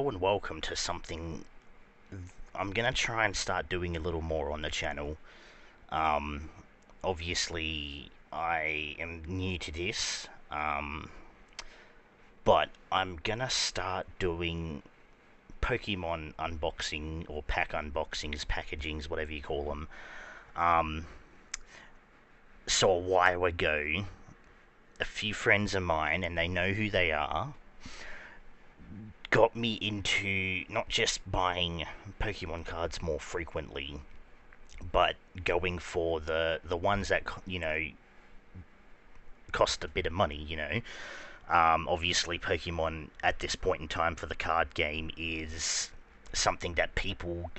hello and welcome to something I'm gonna try and start doing a little more on the channel. Um, Obviously, I am new to this, but I'm gonna start doing Pokemon unboxing or pack unboxings, packagings, whatever you call them. Um, so a while ago, a few friends of mine, and they know who they are, got me into not just buying Pokemon cards more frequently, but going for the ones that cost a bit of money. Obviously, Pokemon at this point in time for the card game is something that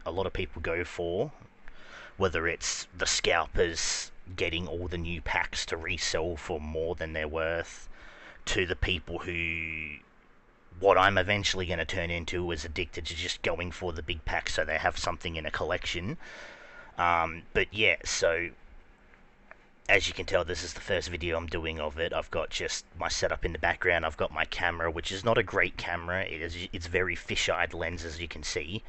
a lot of people go for. Whether it's the scalpers getting all the new packs to resell for more than they're worth, to the people who what I'm eventually going to turn into is addicted to just going for the big packs so they have something in a collection. But yeah, so as you can tell, this is the first video I'm doing of it. I've got just my setup in the background. I've got my camera, which is not a great camera. It's very fish-eyed lens, as you can see.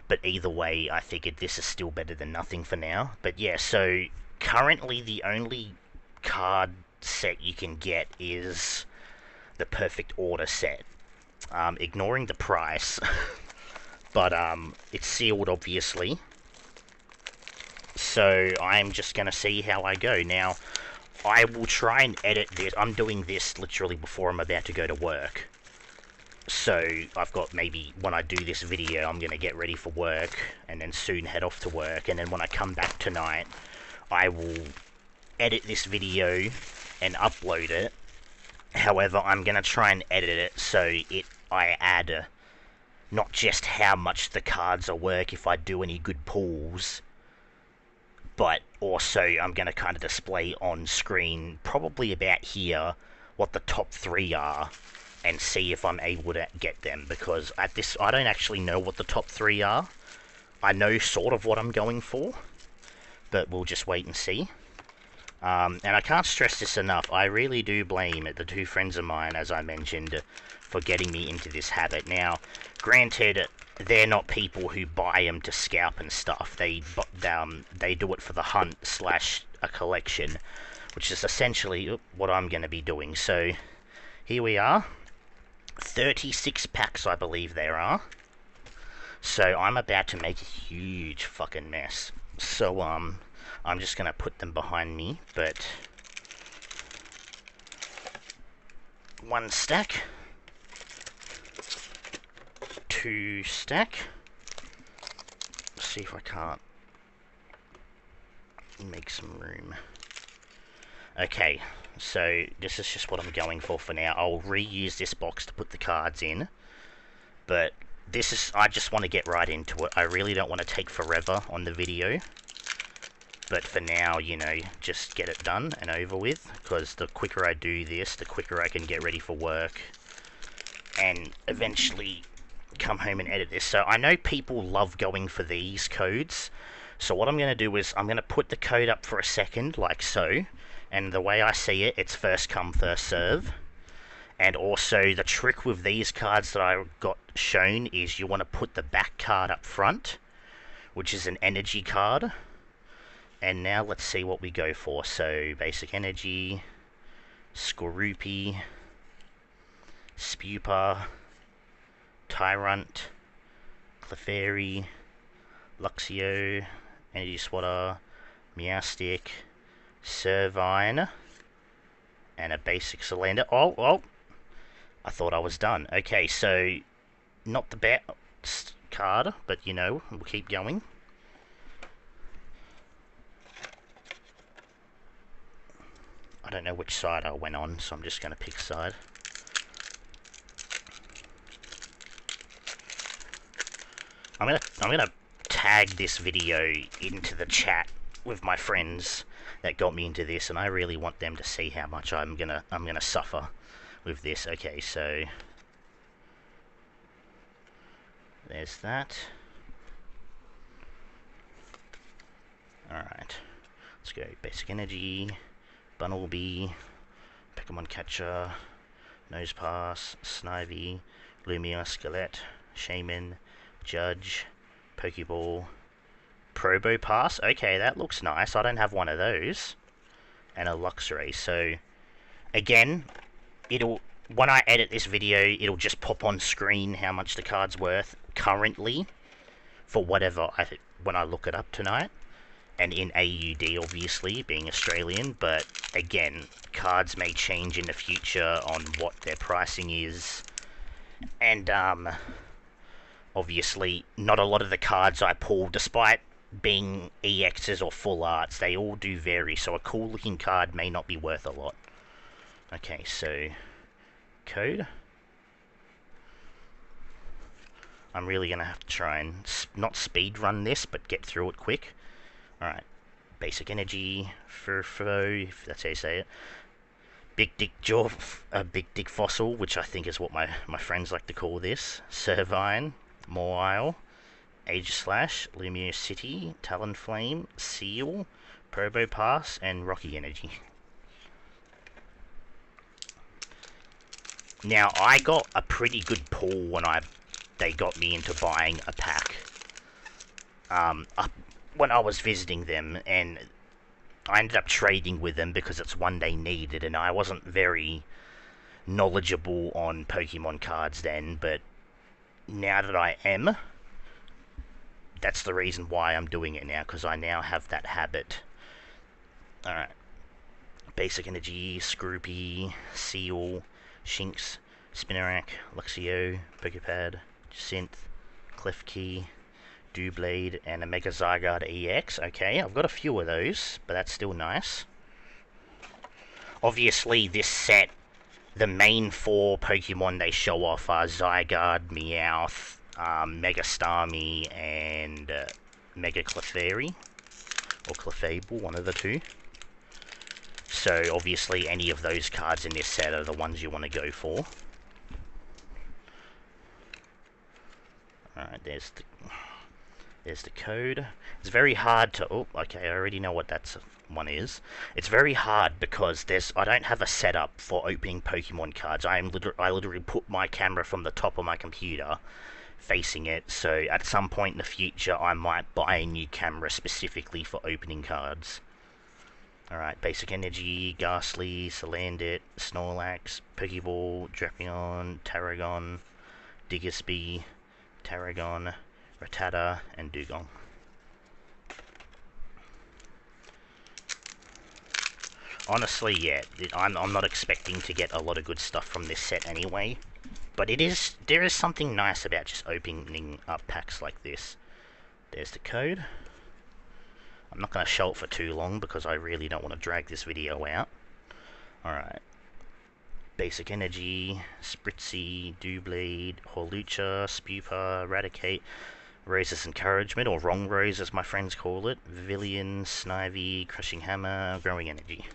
But either way, I figured this is still better than nothing for now. But yeah, so currently the only card set you can get is the Perfect Order set. Ignoring the price, but it's sealed, obviously. So I'm just going to see how I go. Now, I will try and edit this. I'm doing this literally before I'm about to go to work. So I've got maybe, when I do this video, I'm going to get ready for work, and then soon head off to work, and then when I come back tonight, I will edit this video and upload it. However, I'm going to try and edit it so I add not just how much the cards are worth if I do any good pulls, but also I'm going to kind of display on screen, probably about here, what the top 3 are, and see if I'm able to get them, because at this, I don't actually know what the top 3 are. I know sort of what I'm going for, but we'll just wait and see. And I can't stress this enough, I really do blame the two friends of mine, as I mentioned, for getting me into this habit. Now, granted, they're not people who buy them to scalp and stuff. They do it for the hunt / a collection, which is essentially what I'm going to be doing. So, here we are. 36 packs, I believe there are. So, I'm about to make a huge fucking mess. So, I'm just going to put them behind me, but 1 stack, 2 stack. Let's see if I can't make some room. Okay, so this is just what I'm going for now. I'll reuse this box to put the cards in, but I just want to get right into it. I really don't want to take forever on the video. But for now, just get it done and over with, because the quicker I do this, the quicker I can get ready for work and eventually come home and edit this. So I know people love going for these codes, so what I'm going to do is I'm going to put the code up for a second, like so, and the way I see it, it's first come, first serve. And also, the trick with these cards that I got shown is you want to put the back card up front, which is an energy card. And now let's see what we go for. So, Basic Energy, Skorupi, Spupa, Tyrant, Clefairy, Luxio, Energy Swatter, Meowstic, Servine, and a Basic Salander. Oh! I thought I was done. Okay, so, not the best card, but we'll keep going. I don't know which side I went on, so I'm just going to pick side. I'm gonna tag this video into the chat with my friends that got me into this, and I really want them to see how much I'm gonna suffer with this. Okay, so there's that. Alright, let's go Basic Energy, Bunnelby, Pokemon Catcher, Nosepass, Snivy, Lumia, Skelet, Shaman, Judge, Pokeball, Probo Pass. Okay, that looks nice. I don't have one of those. And a Luxray. So, again, when I edit this video, it'll just pop on screen how much the card's worth currently for whatever when I look it up tonight. And in AUD, obviously, being Australian. But, again, cards may change in the future on what their pricing is. And, obviously, not a lot of the cards I pull, despite being EXs or full arts, they all do vary, so a cool looking card may not be worth a lot. Okay, so code. I'm really gonna have to try and not speed run this, but get through it quick. Alright, basic energy, Furfo, if that's how you say it. Big Dick Jaw, Big Dick Fossil, which I think is what my friends like to call this. Servine, Mawile, Aegislash, Lumiere City, Talonflame, Seal, Probopass, and Rocky Energy. Now, I got a pretty good pull when they got me into buying a pack. When I was visiting them, and I ended up trading with them because it's one they needed, and I wasn't very knowledgeable on Pokemon cards then, but now that I am, that's the reason why I'm doing it now, because I now have that habit. Alright. Basic Energy, Scroopy, Seal, Shinx, Spinarak, Luxio, Pokepad, Synth, Klefki, Doublade, and a Mega Zygarde EX. Okay, I've got a few of those, but that's still nice. Obviously, this set, the main 4 Pokemon they show off are Zygarde, Meowth, Mega Starmie, and Mega Clefairy, or Clefable, one of the two. So, obviously, any of those cards in this set are the ones you want to go for. Alright, there's the code. It's very hard to... Oh, okay, I already know what that one is. It's very hard because I don't have a setup for opening Pokemon cards. I literally put my camera from the top of my computer facing it, so at some point in the future I might buy a new camera specifically for opening cards. Alright, Basic Energy, Ghastly, Salandit, Snorlax, Pokeball, Drapion, Tarragon, Diggersby, Tarragon, Rattata, and Dugong. Honestly, yeah, I'm not expecting to get a lot of good stuff from this set anyway. But there is something nice about just opening up packs like this. There's the code. I'm not going to show it for too long because I really don't want to drag this video out. Alright. Basic Energy, Spritzy, Doublade, Hawlucha, Spupa, Raticate, Rose's Encouragement, or Wrong Rose as my friends call it, Vivillon, Snivy, Crushing Hammer, Growing Energy.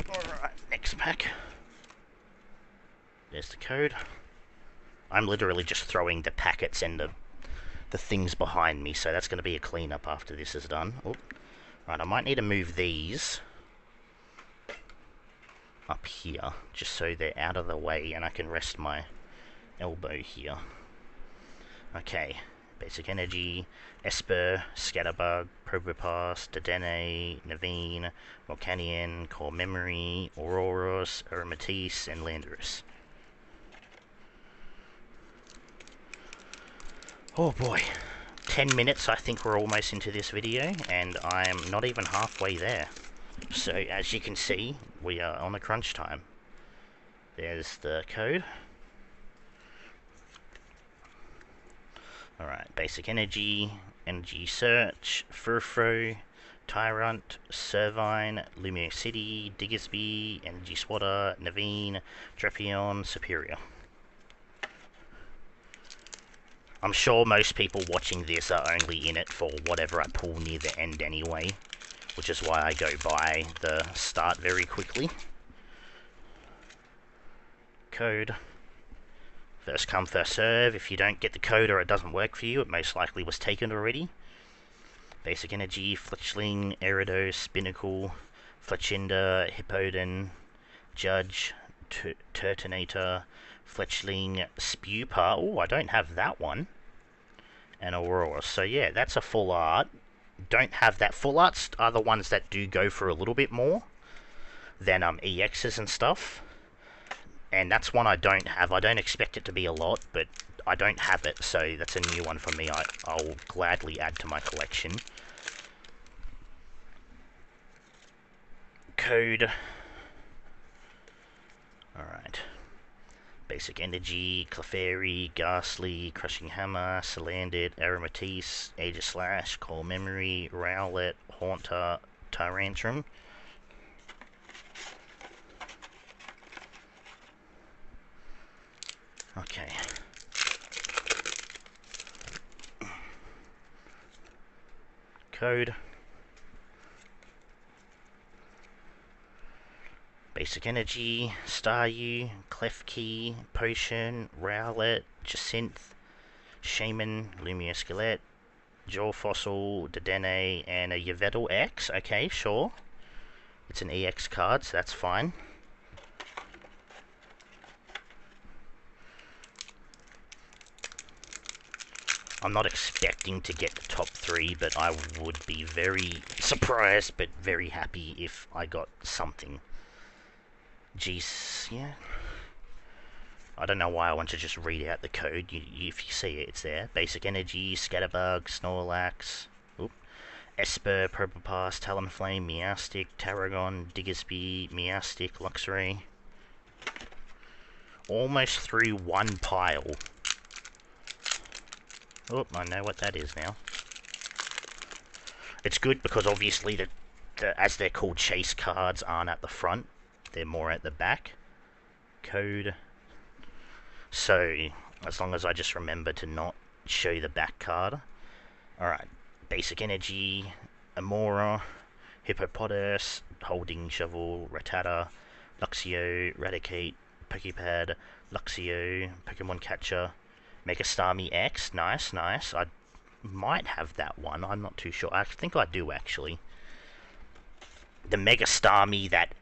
Alright, next pack. There's the code. I'm literally just throwing the packets and the things behind me, so that's going to be a cleanup after this is done. Oh. Right, I might need to move these up here, just so they're out of the way and I can rest my elbow here. Okay, Basic Energy, Esper, Scatterbug, Probopass, Dedenne, Naveen, Volcanion, Core Memory, Auroros, Aromatisse, and Landorus. Oh boy, 10 minutes I think we're almost into this video, and I'm not even halfway there. So, as you can see, we are on a crunch time. There's the code. Alright, Basic Energy, Energy Search, Furfro, Tyrant, Servine, Lumiere City, Diggersby, Energy Swatter, Naveen, Drapion, Superior. I'm sure most people watching this are only in it for whatever I pull near the end anyway, which is why I go by the start very quickly. Code. First come, first serve. If you don't get the code or it doesn't work for you, it most likely was taken already. Basic Energy, Fletchling, Eridos, Spinacle, Fletchinder, Hippodon, Judge, Turtonator, Fletchling, Spewpa. Oh, I don't have that one. And Aurora. So yeah, that's a full art. Don't have that. Full arts are the ones that do go for a little bit more than EXs and stuff. And that's one I don't have. I don't expect it to be a lot, but I don't have it, so that's a new one for me. I'll gladly add to my collection. Code. Alright. Basic Energy, Clefairy, Ghastly, Crushing Hammer, Salandit, Aromatisse, Aegislash, Core Memory, Rowlet, Haunter, Tyrantrum. Okay. Code. Basic Energy, Staryu, Klefki, Potion, Rowlet, Jacinth, Shaman, Lumia Skelet, Jaw Fossil, Dedenne, and a Yveltal X. Okay, sure. It's an EX card, so that's fine. I'm not expecting to get the top 3, but I would be very surprised, but very happy if I got something. Jeez, yeah. I don't know why I want to just read out the code. If you see it, it's there. Basic Energy, Scatterbug, Snorlax, Esper, Probopass, Talonflame, Meowstic, Tarragon, Diggersby, Meowstic, Luxray. Almost through one pile. Oh, I know what that is now. It's good because obviously as they're called, chase cards aren't at the front. They're more at the back. Code. So, as long as I just remember to not show the back card. Alright. Basic Energy, Amora, Hippopotas, Holding Shovel, Rattata, Luxio, Raticate, Pokepad, Luxio, Pokemon Catcher, Mega Starmie X. Nice, nice. I might have that one. I'm not too sure. I think I do, actually. The Mega Starmie that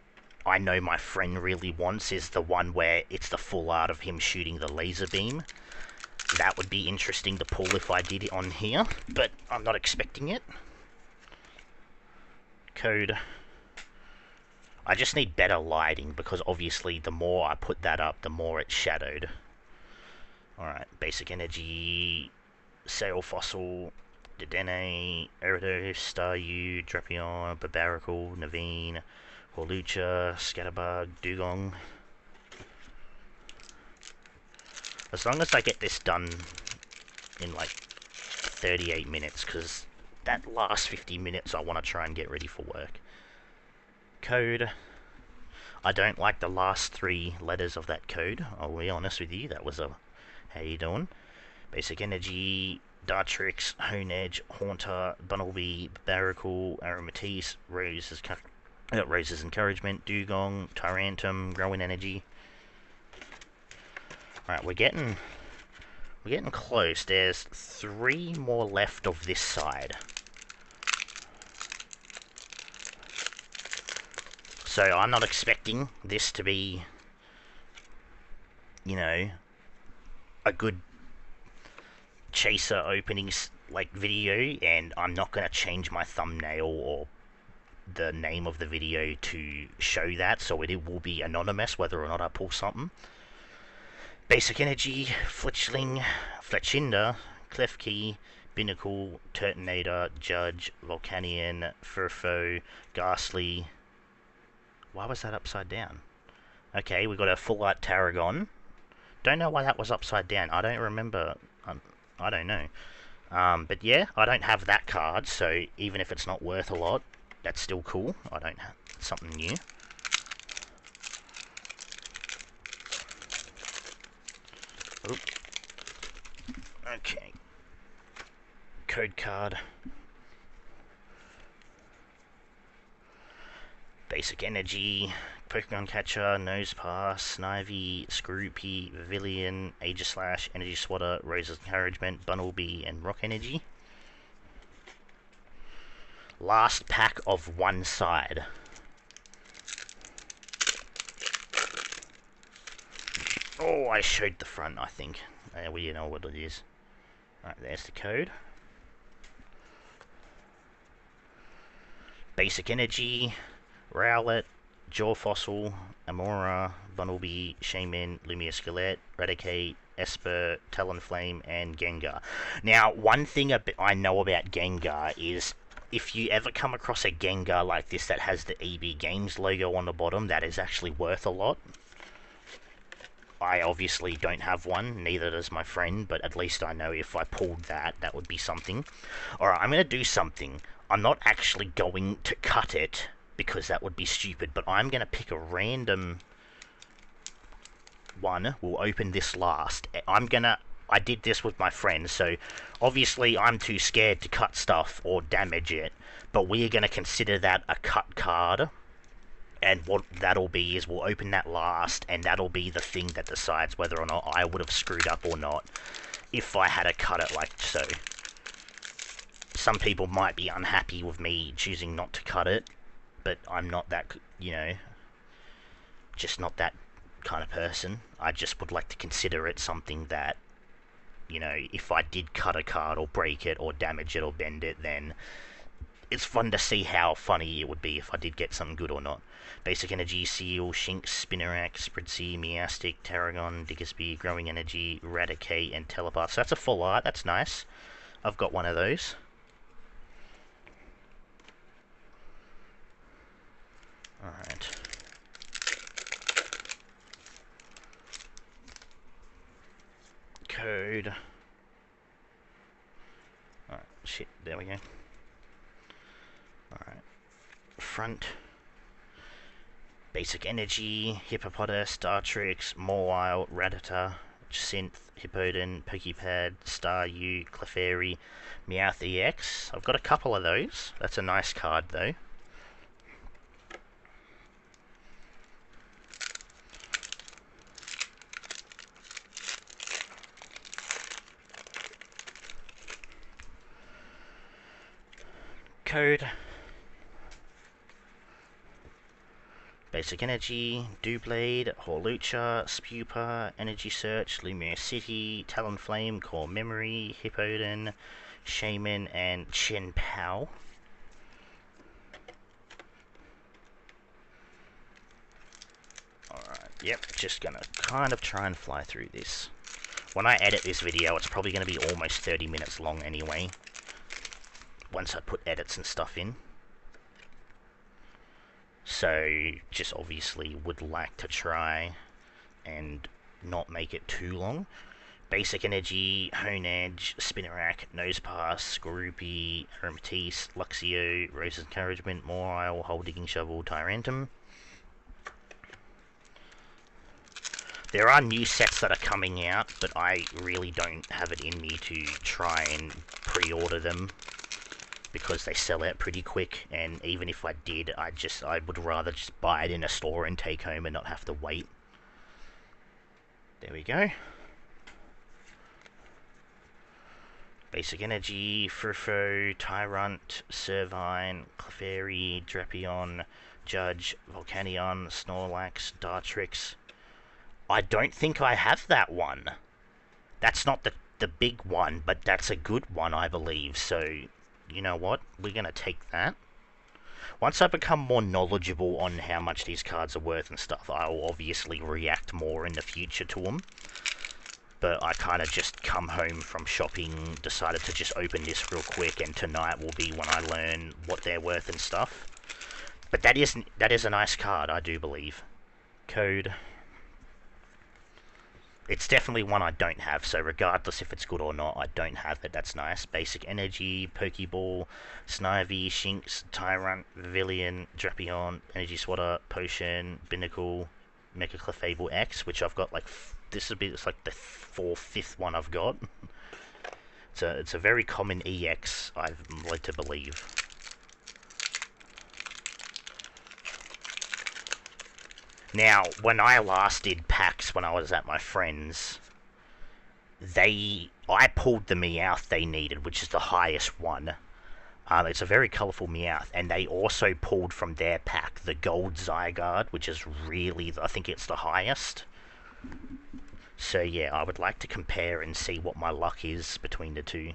I know my friend really wants is the one where it's the full art of him shooting the laser beam. That would be interesting to pull if I did it on here, but I'm not expecting it. Code. I just need better lighting, because obviously the more I put that up, the more it's shadowed. Alright, Basic Energy, Sail Fossil, Dedenne, Eridos, Staryu, Drapion, Barbaracle, Naveen, Hawlucha, Scatterbug, Dugong. As long as I get this done in like 38 minutes, because that last 50 minutes I want to try and get ready for work. Code. I don't like the last 3 letters of that code, I'll be honest with you. That was a... How you doing? Basic Energy, Dartrix, Honedge, Haunter, Bunnelby, Barbaracle, Aromatisse, Rose's Encouragement, Dugong, Tyrantum, Growing Energy. Alright, we're getting close. There's 3 more left of this side. So I'm not expecting this to be, you know, a good chaser openings like video, and I'm not going to change my thumbnail or the name of the video to show that, so it will be anonymous whether or not I pull something. Basic Energy, Fletchling, Fletchinder, Klefki, Binnacle, Turtonator, Judge, Volcanion, Furfo, Ghastly. Why was that upside down? Okay, we got a full art Tarragon. Don't know why that was upside down. I don't remember. I don't know. But yeah, I don't have that card, so even if it's not worth a lot, that's still cool. I don't have something new. Oop. Okay. Code card. Basic Energy, Pokemon Catcher, Nosepass, Snivy, Scroopy, Pavilion, Aegislash, Energy Swatter, Rose's Encouragement, Bunnelby, and Rock Energy. Last pack of one side. Oh, I showed the front, I think. Well, you know what it is. Alright, there's the code. Basic Energy, Rowlet, Jaw Fossil, Amora, Bunnelby, Shaman, Lumia Skeleton, Raticate, Esper, Talonflame, and Gengar. Now, one thing I know about Gengar is if you ever come across a Gengar like this that has the EB Games logo on the bottom, that is actually worth a lot. I obviously don't have one, neither does my friend, but at least I know if I pulled that, that would be something. Alright, I'm going to do something. I'm not actually going to cut it, because that would be stupid, but I'm going to pick a random one. We'll open this last. I did this with my friend, so obviously I'm too scared to cut stuff or damage it, but we're going to consider that a cut card. And what that'll be is we'll open that last, and that'll be the thing that decides whether or not I would have screwed up or not if I had to cut it like so. Some people might be unhappy with me choosing not to cut it, but I'm not that, just not that kind of person. I just would like to consider it something that, if I did cut a card or break it or damage it or bend it, then it's fun to see how funny it would be if I did get something good or not. Basic Energy, Seal, Shinx, Spinarak, Spritzee, Meowstic, Tarragon, Diggersby, Growing Energy, Raticate, and Telepath. So that's a full art, that's nice. I've got one of those. Alright. Code. Alright, shit, there we go. Alright. Front. Basic Energy, Hippopotas, Dartrix, Mawile, Rattata, Synth, Hippowdon, Pokepad, Staryu, Clefairy, Meowth EX. I've got a couple of those. That's a nice card though. Code. Basic Energy, Doublade, Hawlucha, Spupa, Energy Search, Lumiere City, Talonflame, Core Memory, Hippowdon, Shaman, and Chen Pao. Alright, yep, just gonna kind of try and fly through this. When I edit this video, it's probably gonna be almost 30 minutes long anyway, once I put edits and stuff in. So, just obviously would like to try and not make it too long. Basic Energy, Honedge, Spinarak, Nosepass, Skorupi, Hermetis, Luxio, Rose's Encouragement, Mawile, Hole Digging Shovel, Tyrantum. There are new sets that are coming out, but I really don't have it in me to try and pre-order them, because they sell out pretty quick, and even if I did, I would rather just buy it in a store and take home and not have to wait. There we go. Basic Energy, Frufo, Tyrant, Servine, Clefairy, Drapion, Judge, Volcanion, Snorlax, Dartrix. I don't think I have that one. That's not the big one, but that's a good one, I believe, so you know what? We're going to take that. Once I become more knowledgeable on how much these cards are worth and stuff, I'll obviously react more in the future to them. But I kind of just come home from shopping, decided to just open this real quick, and tonight will be when I learn what they're worth and stuff. But that is a nice card, I do believe. Code. It's definitely one I don't have, so regardless if it's good or not, I don't have it. That's nice. Basic Energy, Pokeball, Snivy, Shinx, Tyrant, Villian, Drapion, Energy Swatter, Potion, Binnacle, Mecha Clefable X, which I've got like, it's like the 5th one I've got. It's a very common EX, I'm led to believe. Now, when I last did packs when I was at my friend's, I pulled the Meowth they needed, which is the highest one. It's a very colourful Meowth, and they also pulled from their pack the Gold Zygarde, which is really, I think it's the highest. So yeah, I would like to compare and see what my luck is between the two.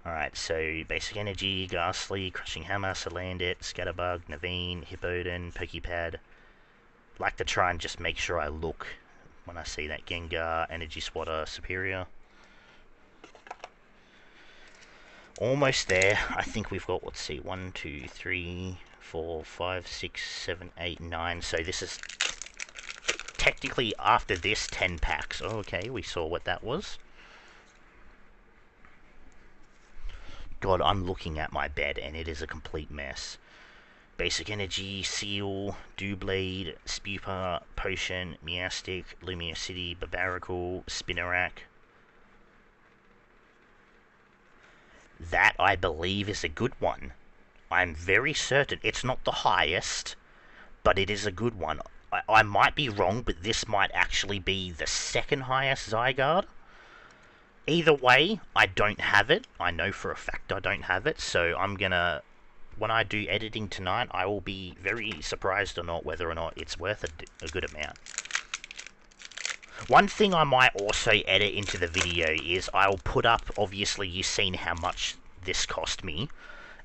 Alright, so Basic Energy, Ghastly, Crushing Hammer, Salandit, Scatterbug, Naveen, Hippowdon, Pokepad. Like to try and just make sure I look when I see that Gengar, Energy Swatter, Superior. Almost there. I think we've got, let's see, 1, 2, 3, 4, 5, 6, 7, 8, 9. So this is technically after this 10 packs. Oh, okay, we saw what that was. God, I'm looking at my bed and it is a complete mess. Basic Energy, Seal, Dewblade, Spupa, Potion, Meowstic, Lumiosity, Barbaracle, Spinarak. That, I believe, is a good one. I'm very certain. It's not the highest, but it is a good one. I might be wrong, but this might actually be the second highest Zygarde. Either way, I don't have it. I know for a fact I don't have it, so I'm gonna... When I do editing tonight, I will be very surprised or not whether or not it's worth a good amount. One thing I might also edit into the video is I'll put up, obviously you've seen how much this cost me,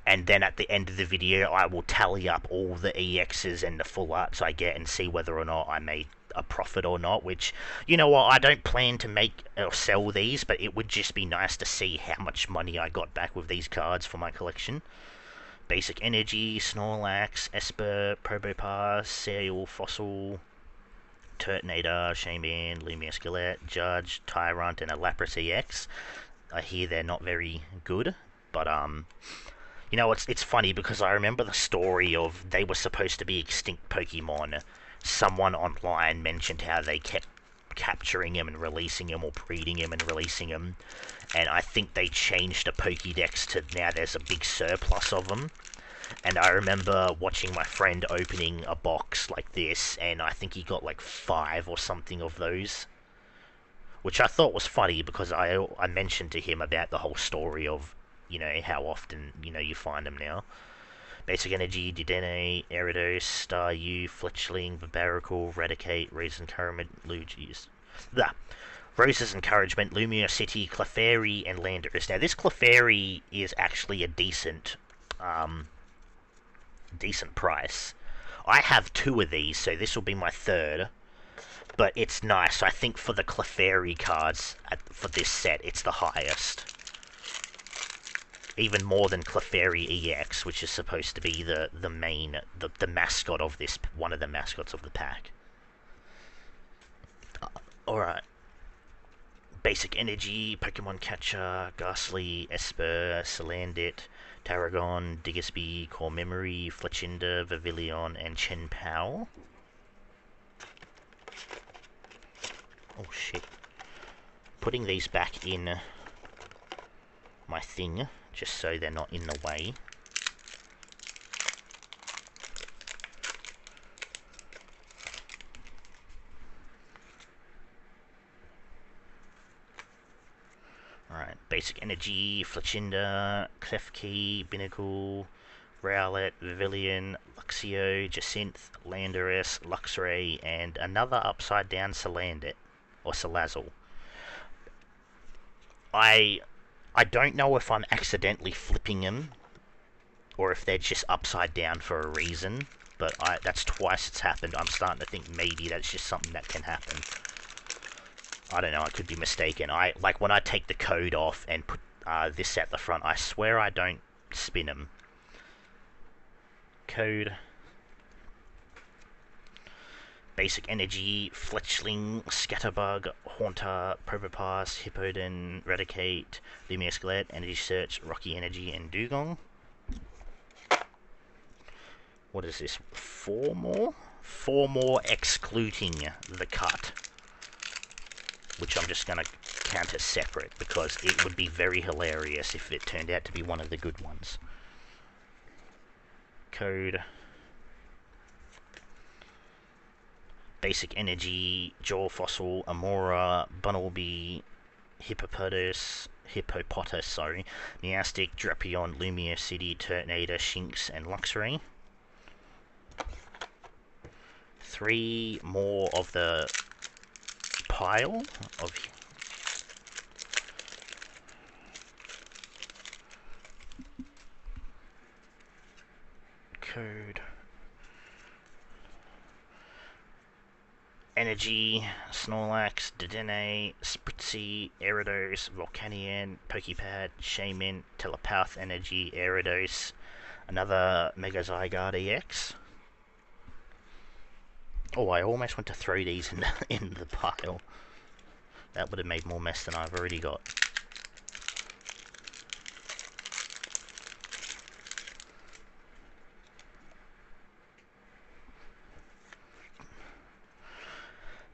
and then at the end of the video I will tally up all the EXs and the full arts I get and see whether or not I made a profit or not, which, you know what, I don't plan to make or sell these, but it would just be nice to see how much money I got back with these cards for my collection. Basic Energy, Snorlax, Esper, Probopass, Sale, Fossil, Turtonator, Shaman, Lumiosquelette, Judge, Tyrant, and a Lapras EX. I hear they're not very good, but you know, it's funny because I remember the story of they were supposed to be extinct Pokemon. Someone online mentioned how they kept capturing him and releasing him, or breeding him and releasing him, and I think they changed the Pokédex to now there's a big surplus of them. And I remember watching my friend opening a box like this, and I think he got like 5 or something of those, which I thought was funny because I mentioned to him about the whole story of, you know, how often, you know, you find them now. Basic Energy, Dedenne, Eridos, Staryu, Fletchling, Barbaracle, Raticate, Rose Encouragement, Lugi's. Rose's Encouragement, Lumiosity, Clefairy, and Landorus. Now, this Clefairy is actually a decent price. I have 2 of these, so this will be my 3rd. But it's nice. I think for the Clefairy cards, for this set, it's the highest. Even more than Clefairy EX, which is supposed to be the main, the mascot of this, one of the mascots of the pack. Alright. Basic Energy, Pokemon Catcher, Ghastly, Esper, Salandit, Tarragon, Diggersby, Core Memory, Fletchinder, Vivillon, and Chenpao. Oh shit. Putting these back in my thing, just so they're not in the way. Alright, Basic Energy, Fletchinder, Klefki, Binnacle, Rowlet, Vivillon, Luxio, Jacinth, Landorus, Luxray, and another upside down Salandit, or Salazzle. I don't know if I'm accidentally flipping them, or if they're just upside down for a reason, but that's twice it's happened. I'm starting to think maybe that's just something that can happen. I don't know, I could be mistaken. Like when I take the code off and put this at the front, I swear I don't spin them. Code. Basic Energy, Fletchling, Scatterbug, Haunter, Probopass, Hippowdon, Raticate, Lumiosquelette, Energy Search, Rocky Energy, and Dugong. What is this? 4 more? 4 more excluding the cut. Which I'm just going to count as separate, because it would be very hilarious if it turned out to be one of the good ones. Code. Basic Energy, Jaw Fossil, Amora, Bunnelby, Hippopotas, Meowstic, Drapion, Lumiosity, Turtonator, Shinx, and Luxray. 3 more of the pile of code. Energy, Snorlax, Dedenne, Spritzy, Gyarados, Volcanion, Pokepad, Shaman, Telepath Energy, Gyarados, another Mega Zygarde EX. Oh, I almost went to throw these in the pile. That would have made more mess than I've already got.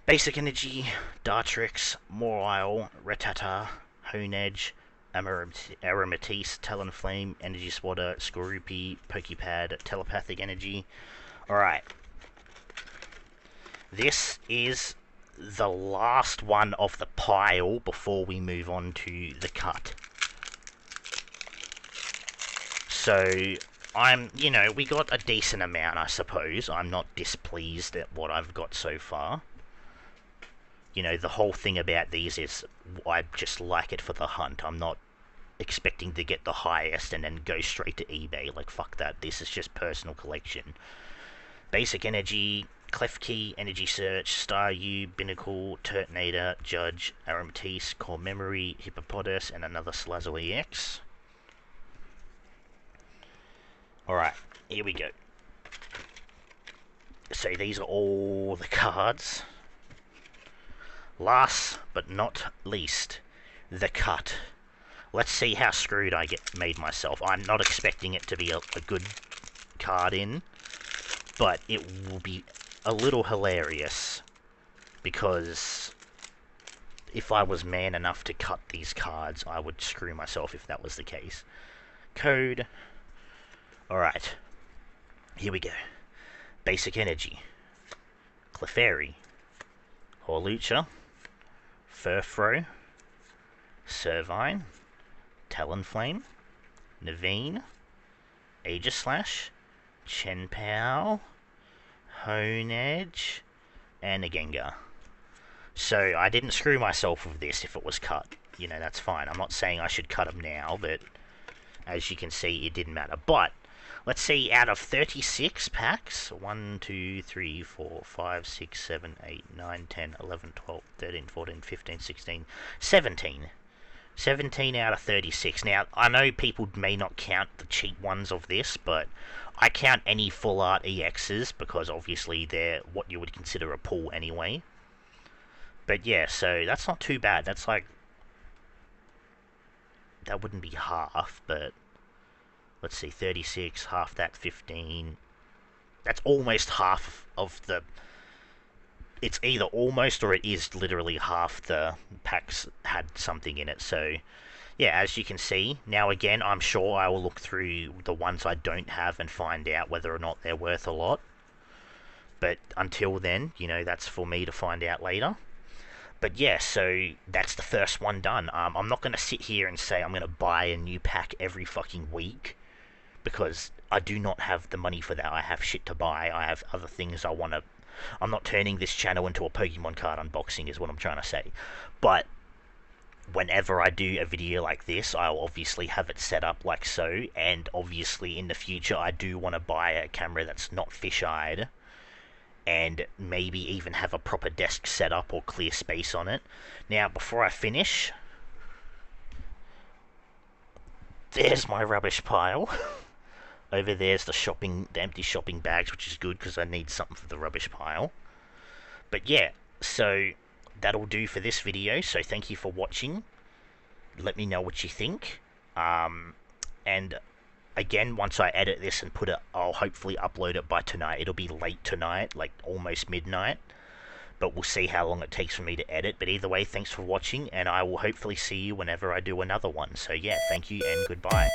Basic Energy, Dartrix, Mawile, Rattata, Honedge, Aromatisse, Talonflame, Energy Swatter, Skorupi, Pokepad, Telepathic Energy. Alright. This is the last one of the pile before we move on to the cut. So, we got a decent amount, I suppose. I'm not displeased at what I've got so far. The whole thing about these is I just like it for the hunt. I'm not expecting to get the highest and then go straight to eBay. Like, fuck that. This is just personal collection. Basic Energy, Klefki, Energy Search, Staryu, Binnacle, Turtonator, Judge, Aromatisse, Core Memory, Hippopotas, and another Slazzle EX. Alright, here we go. So these are all the cards. Last but not least, the cut. Let's see how screwed I made myself. I'm not expecting it to be a good card in, but it will be a little hilarious, because if I was man enough to cut these cards, I would screw myself if that was the case. Code. Alright. Here we go. Basic Energy. Clefairy. Hawlucha. Furfrou, Servine, Talonflame, Naveen, Aegislash, Chenpao, Honedge, and a Gengar. So I didn't screw myself with this if it was cut. That's fine. I'm not saying I should cut them now, but as you can see, it didn't matter. But let's see, out of 36 packs, 1, 2, 3, 4, 5, 6, 7, 8, 9, 10, 11, 12, 13, 14, 15, 16, 17. 17 out of 36. Now, I know people may not count the cheap ones of this, but I count any full art EXs, because obviously they're what you would consider a pull anyway. But yeah, so that's not too bad. That's like, that wouldn't be half, but let's see, 36, half that, 15. That's almost half of the... It's either almost or it is literally half the packs had something in it. So, yeah, as you can see, now again, I'm sure I will look through the ones I don't have and find out whether or not they're worth a lot. But until then, that's for me to find out later. But yeah, so that's the first one done. I'm not going to sit here and say I'm going to buy a new pack every fucking week, because I do not have the money for that. I have shit to buy. I have other things I want to... I'm not turning this channel into a Pokemon card unboxing is what I'm trying to say. But whenever I do a video like this, I'll obviously have it set up like so, and obviously in the future I do want to buy a camera that's not fisheyed, and maybe even have a proper desk set up or clear space on it. Now, before I finish, there's my rubbish pile. Over there's the empty shopping bags, which is good because I need something for the rubbish pile. But yeah, so that'll do for this video. So thank you for watching. Let me know what you think. And again, once I edit this and I'll hopefully upload it by tonight. It'll be late tonight, like almost midnight. But we'll see how long it takes for me to edit. But either way, thanks for watching, and I will hopefully see you whenever I do another one. So yeah, thank you and goodbye.